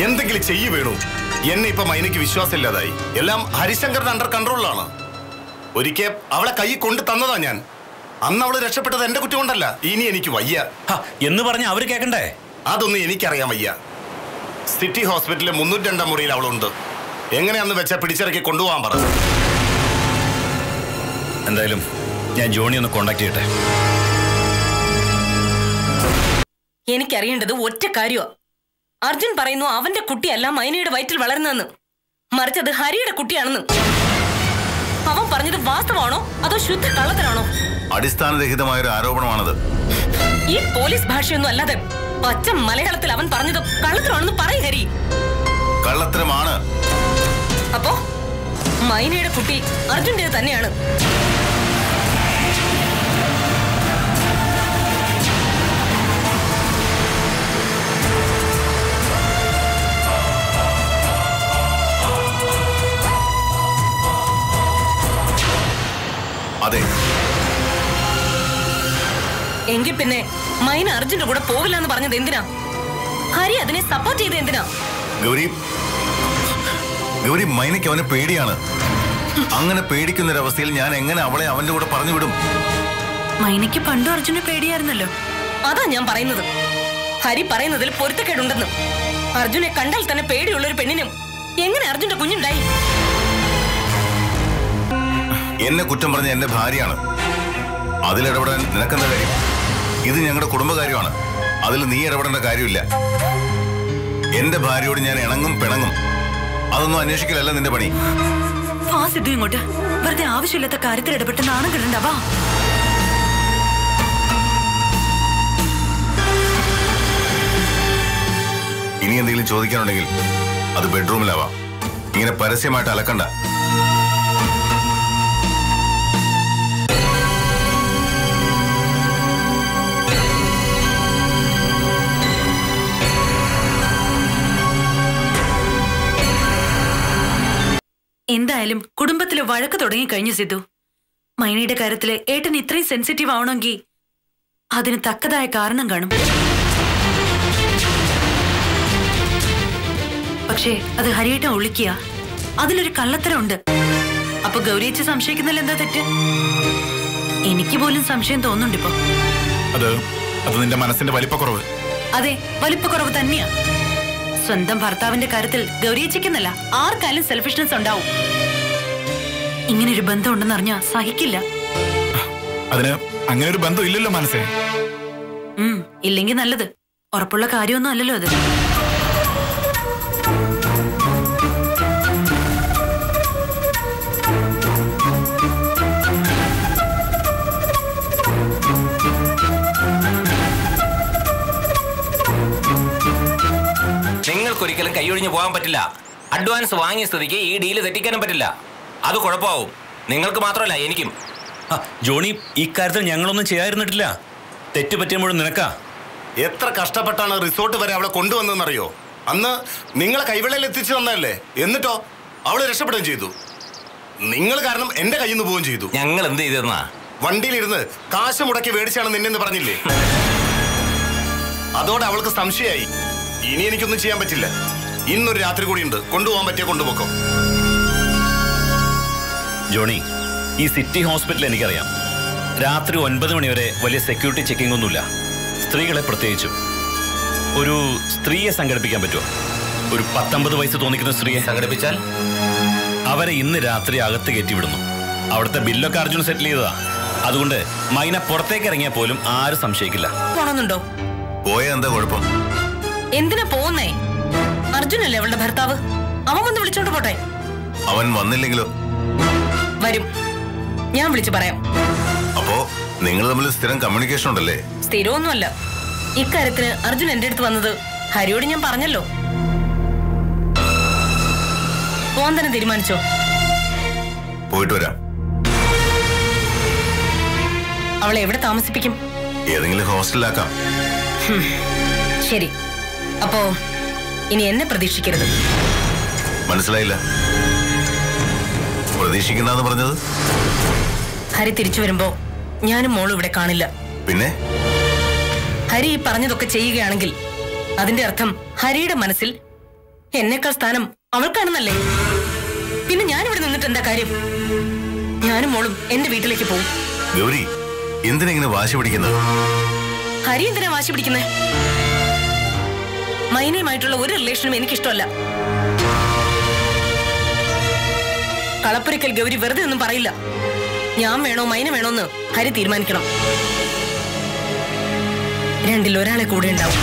എന്തെങ്കിലും ചെയ്യ് വേണു. എന്നെ ഇപ്പൊ മൈനയ്ക്ക് വിശ്വാസമില്ലാതായി. എല്ലാം ഹരിശങ്കറിന്റെ അണ്ടർ കൺട്രോളിലാണ്. ഒരിക്കൽ അവളെ കൈ കൊണ്ട് തന്നതാ ഞാൻ. അന്ന് അവള് രക്ഷപ്പെട്ടത് എന്റെ കുറ്റം കൊണ്ടല്ല. ഇനി എനിക്ക് വയ്യ എന്ന് പറഞ്ഞ അവര് കേൾക്കണ്ടേ? അതൊന്നും എനിക്കറിയാൻ വയ്യ. സിറ്റി ഹോസ്പിറ്റലിലെ 302 മുറിയിൽ അവളുണ്ട്. എങ്ങനെയാന്ന് വെച്ചാൽ പിടിച്ചിറക്കി കൊണ്ടുപോകാൻ പറ. എന്തായാലും ഞാൻ ജോണി ഒന്ന് കോണ്ടാക്ട് ചെയ്യട്ടെ. എനിക്കറിയേണ്ടത് ഒറ്റ കാര്യമാ. അർജുൻ പറയുന്നു അവന്റെ കുട്ടിയല്ല മൈനയുടെ വയറ്റിൽ വളരുന്നെന്ന്, മറിച്ച് അത് ഹരിയുടെ കുട്ടിയാണെന്ന്. അവൻ പറഞ്ഞത് വാസ്തവാണോ അതോ ശുദ്ധ കള്ളത്തരാണോ? അടിസ്ഥാനരഹിതമായൊരു ആരോപണമാണത്. ഈ പോലീസ് ഭാഷയൊന്നും അല്ലാതെ പച്ച മലയാളത്തിൽ അവൻ പറഞ്ഞത് കള്ളത്തരാണെന്ന് പറയും ഹരി. കള്ളത്തരമാണ്. അപ്പോ മൈനയുടെ കുട്ടി അർജുന്റെ തന്നെയാണ്. അതെ. എങ്കിൽ പിന്നെ മൈന അർജുന്റെ കൂടെ പോവില്ല എന്ന് പറഞ്ഞത് എന്തിനാ? ഹരി അതിനെ സപ്പോർട്ട് ചെയ്ത് എന്തിനാ? ഗൗരി, മൈനയ്ക്ക് അവനെ പേടിയാണ്. അങ്ങനെ പേടിക്കുന്നൊരവസ്ഥയിൽ ഞാൻ എങ്ങനെ അവളെ അവന്റെ കൂടെ പറഞ്ഞു വിടും? മൈനയ്ക്ക് പണ്ടും അർജുനെ പേടിയായിരുന്നല്ലോ. അതാ ഞാൻ പറയുന്നത്. ഹരി പറയുന്നതിൽ പൊരുത്തക്കേടുണ്ടെന്ന്. അർജുനെ കണ്ടാൽ തന്നെ പേടിയുള്ള ഒരു പെണ്ണിനും എങ്ങനെ അർജുന്റെ കുഞ്ഞുണ്ടായി? എന്നെ കുറ്റം പറഞ്ഞ എന്റെ ഭാര്യയാണ്. അതിലിടപെടാൻ നിനക്കെന്താ കാര്യം? ഇത് ഞങ്ങളുടെ കുടുംബകാര്യമാണ്. അതിൽ നീ ഇടപെടേണ്ട കാര്യമില്ല. എന്റെ ഭാര്യയോട് ഞാൻ ഇണങ്ങും പിണങ്ങും. അതൊന്നും അന്വേഷിക്കലല്ല നിന്റെ പണി. സിദ്ധു ഇങ്ങോട്ട് വെറുതെ ആവശ്യമില്ലാത്ത കാര്യത്തിൽ ഇടപെട്ട് നാണം കിടണ്ടാവാ. ഇനി എന്തെങ്കിലും ചോദിക്കാനുണ്ടെങ്കിൽ അത് ബെഡ്റൂമിലാവാം. ഇങ്ങനെ പരസ്യമായിട്ട് അലക്കണ്ട. എന്തായാലും കുടുംബത്തിലെ വഴക്ക് തുടങ്ങിക്കഴിഞ്ഞു സിദ്ധു. മൈനയുടെ കാര്യത്തില് ഏട്ടൻ ഇത്രയും സെൻസിറ്റീവ് ആവണമെങ്കിൽ അതിന് തക്കതായ കാരണം കാണും. പക്ഷേ അത് ഹരിയേട്ടൻ ഒളിക്കുക. അതിലൊരു കള്ളത്തരമുണ്ട്. അപ്പൊ ഗൗരിയച്ച് സംശയിക്കുന്നതിൽ എന്താ തെറ്റ്? എനിക്ക് പോലും സംശയം തോന്നുന്നുണ്ട് ഇപ്പൊ. അത് നിന്റെ മനസ്സിന്റെ വലിപ്പക്കുറവ്. അതെ, വലിപ്പക്കുറവ് തന്നെയാ. സ്വന്തം ഭർത്താവിന്റെ കാര്യത്തിൽ ഗൗരിയച്ചിക്കുന്നല്ല ആർക്കാലും സെൽഫിഷ്നെസ് ഉണ്ടാവും. ഇങ്ങനൊരു ബന്ധം ഉണ്ടെന്ന് അറിഞ്ഞാ സഹിക്കില്ല. അതിന് അങ്ങനെ ഒരു ബന്ധം ഇല്ലല്ലോ മനസ്സേ. ഇല്ലെങ്കിൽ നല്ലത്. ഉറപ്പുള്ള കാര്യമൊന്നും അല്ലല്ലോ അത്. നിങ്ങൾക്കൊരിക്കലും കൈയൊഴിഞ്ഞു പോകാൻ പറ്റില്ല. അഡ്വാൻസ് വാങ്ങിയ സ്ഥിതിക്ക് ഈ ഡീല് തെറ്റിക്കാനും പറ്റില്ല. അത് കുഴപ്പമാവും. നിങ്ങൾക്ക് മാത്രമല്ല എനിക്കും. ജോണി, ഇക്കാര്യത്തിൽ ഞങ്ങളൊന്നും ചെയ്യാതിരുന്നിട്ടില്ല. തെറ്റ് പറ്റിയപ്പോഴും നിനക്കാ. എത്ര കഷ്ടപ്പെട്ടാണ് റിസോർട്ട് വരെ അവളെ കൊണ്ടുവന്നറിയോ? അന്ന് നിങ്ങളെ കൈവെള്ളയിൽ എത്തിച്ചു തന്നല്ലേ. എന്നിട്ടോ അവള് രക്ഷപ്പെടുകയും ചെയ്തു. നിങ്ങൾ കാരണം എന്റെ കയ്യിൽ നിന്ന് പോവുകയും ചെയ്തു. ഞങ്ങൾ എന്ത് ചെയ്തെന്നാ? വണ്ടിയിലിരുന്ന് കാശ് മുടക്കി മേടിച്ചാണ് നിന്നെന്ന് പറഞ്ഞില്ലേ? അതോടെ അവൾക്ക് സംശയമായി. ഇനി എനിക്കൊന്നും ചെയ്യാൻ പറ്റില്ല. ഇന്നൊരു രാത്രി കൂടിയുണ്ട്. കൊണ്ടുപോകാൻ പറ്റിയ കൊണ്ടുപോക്കോ. ജോണി, ഈ സിറ്റി ഹോസ്പിറ്റൽ എനിക്കറിയാം. രാത്രി 9 മണി വരെ വലിയ സെക്യൂരിറ്റി ചെക്കിംഗ് ഒന്നുമില്ല. സ്ത്രീകളെ പ്രത്യേകിച്ചും. ഒരു സ്ത്രീയെ സംഘടിപ്പിക്കാൻ പറ്റുമോ? ഒരു 19 വയസ്സ് തോന്നിക്കുന്ന സ്ത്രീയെ സംഘടിപ്പിച്ചാൽ അവരെ ഇന്ന് രാത്രി അകത്ത് കയറ്റിവിടുന്നു. അവിടുത്തെ ബില്ലൊക്കെ അർജുൻ സെറ്റിൽ ചെയ്തതാ. അതുകൊണ്ട് മൈന പുറത്തേക്ക് ഇറങ്ങിയാൽ പോലും ആരും സംശയിക്കില്ല. പോണെന്നുണ്ടോ? പോയാ എന്താ കുഴപ്പം? എന്തിനാ പോകുന്നേ? അർജുനല്ലേ അവളുടെ ഭർത്താവ്. അവൻ വന്ന് വിളിച്ചോണ്ട് പോട്ടെ. അവൻ വന്നില്ലെങ്കിലോ? വരും, ഞാൻ വിളിച്ചു പറയാം. അപ്പോ നിങ്ങൾ തമ്മിൽ സ്ഥിരം കമ്മ്യൂണിക്കേഷൻ ഉണ്ടല്ലേ? സ്ഥിരമൊന്നുമല്ല. ഇക്കാര്യത്തിന് അർജുൻ എന്റെ അടുത്ത് വന്നത് ഹരിയോട് ഞാൻ പറഞ്ഞല്ലോ. പോവാൻ തന്നെ തീരുമാനിച്ചോ? പോയിട്ട് വരാം. അവളെ എവിടെ താമസിപ്പിക്കും? ഏതെങ്കിലും ഹോസ്റ്റലിലാക്കാം. ശരി, അപ്പോ ഇനി എന്നെ പ്രതീക്ഷിക്കരുത്. മനസ്സിലായില്ല? പ്രതീക്ഷിക്കണ്ടെന്ന് പറഞ്ഞത്? ഹരി തിരിച്ചു വരുമ്പോ ഞാനും മോളും ഇവിടെ കാണില്ല. പിന്നെ ഹരി ഈ പറഞ്ഞതൊക്കെ ചെയ്യുകയാണെങ്കിൽ അതിന്റെ അർത്ഥം ഹരിയുടെ മനസ്സിൽ എന്നേക്കാൾ സ്ഥാനം അവൾക്കാണെന്നല്ലേ? പിന്നെ ഞാനിവിടെ നിന്നിട്ട് എന്താ കാര്യം? ഞാനും മോളും എന്റെ വീട്ടിലേക്ക് പോകും. ഗൗരി, എന്തിനാ ഇങ്ങനെ വാശി പിടിക്കുന്നത്? ഹരി എന്തിനാ വാശി പിടിക്കുന്നത്? മൈനയുമായിട്ടുള്ള ഒരു റിലേഷനും എനിക്കിഷ്ടമല്ല. കളപ്പുരയ്ക്കൽ ഗൗരി വെറുതെ ഒന്നും പറയില്ല. ഞാൻ വേണോ മൈന വേണോന്ന് ഹരി തീരുമാനിക്കണം. രണ്ടിൽ ഒരാളെ കൂടെ ഉണ്ടാവും.